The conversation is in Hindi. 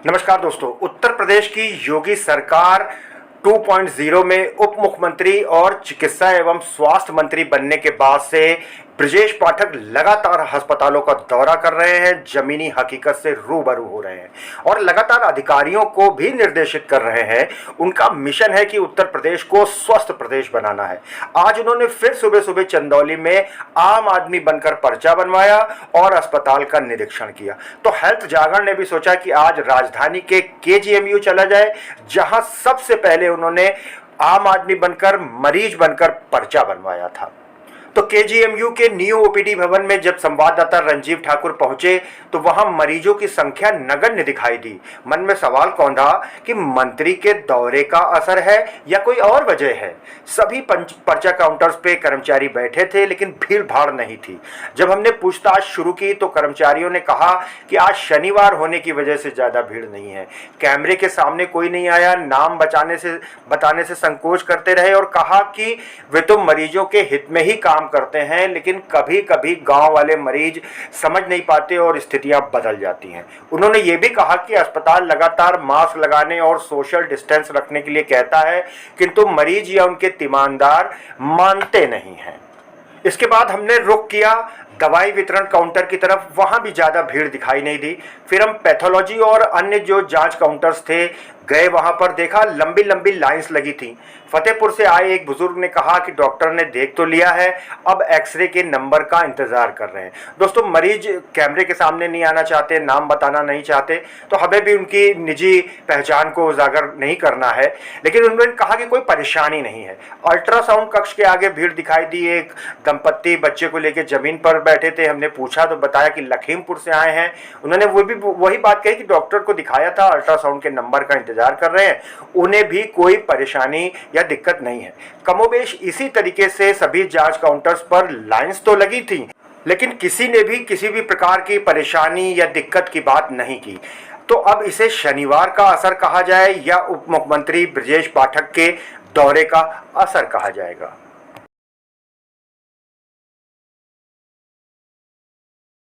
नमस्कार दोस्तों। उत्तर प्रदेश की योगी सरकार 2.0 में उप मुख्यमंत्री और चिकित्सा एवं स्वास्थ्य मंत्री बनने के बाद से ब्रजेश पाठक लगातार अस्पतालों का दौरा कर रहे हैं, जमीनी हकीकत से रूबरू हो रहे हैं और लगातार अधिकारियों को भी निर्देशित कर रहे हैं। उनका मिशन है कि उत्तर प्रदेश को स्वस्थ प्रदेश बनाना है। आज उन्होंने फिर सुबह सुबह चंदौली में आम आदमी बनकर पर्चा बनवाया और अस्पताल का निरीक्षण किया। तो हेल्थ जागरण ने भी सोचा कि आज राजधानी के केजीएमयू चला जाए, जहां सबसे पहले उन्होंने आम आदमी बनकर, मरीज बनकर पर्चा बनवाया था। तो केजीएमयू के न्यू ओपीडी भवन में जब संवाददाता रंजीव ठाकुर पहुंचे तो वहां मरीजों की संख्या नगण्य दिखाई दी। मन में सवाल कौंधा कि मंत्री के दौरे का असर है या कोई और वजह है। सभी पर्चा काउंटर्स पे कर्मचारी बैठे थे, लेकिन भीड़ भाड़ नहीं थी। जब हमने पूछताछ शुरू की तो कर्मचारियों ने कहा कि आज शनिवार होने की वजह से ज्यादा भीड़ नहीं है। कैमरे के सामने कोई नहीं आया, नाम बताने से संकोच करते रहे और कहा कि वे तो मरीजों के हित में ही काम करते हैं, लेकिन कभी कभी गांव वाले मरीज समझ नहीं पाते और स्थितियां बदल जाती हैं। उन्होंने ये भी कहा कि अस्पताल लगातार मास्क लगाने और सोशल डिस्टेंस रखने के लिए कहता है, किंतु मरीज या उनके तीमानदार मानते नहीं हैं। इसके बाद हमने रुख किया दवाई वितरण काउंटर की तरफ। वहां भी ज्यादा भीड़ दिखाई नहीं दी। फिर हम पैथोलॉजी और अन्य जो जांच काउंटर्स थे गए, वहां पर देखा लंबी लंबी लाइंस लगी थी। फतेहपुर से आए एक बुजुर्ग ने कहा कि डॉक्टर ने देख तो लिया है, अब एक्सरे के नंबर का इंतजार कर रहे हैं। दोस्तों, मरीज कैमरे के सामने नहीं आना चाहते, नाम बताना नहीं चाहते, तो हमें भी उनकी निजी पहचान को उजागर नहीं करना है, लेकिन उन्होंने कहा कि कोई परेशानी नहीं है। अल्ट्रासाउंड कक्ष के आगे भीड़ दिखाई दी। एक दंपत्ति बच्चे को लेकर जमीन पर बैठे थे। हमने पूछा तो बताया कि लखीमपुर से आए हैं। उन्होंने वही बात कही कि डॉक्टर को दिखाया था, अल्ट्रासाउंड के नंबर का इंतजार कर रहे हैं, उन्हें भी कोई परेशानी या दिक्कत नहीं है। कमोबेश इसी तरीके से सभी जांच काउंटर्स पर लाइंस तो लगी थी, लेकिन किसी ने भी किसी भी प्रकार की परेशानी या दिक्कत की बात नहीं की। तो अब इसे शनिवार का असर कहा जाए या उप मुख्यमंत्री ब्रजेश पाठक के दौरे का असर कहा जाएगा।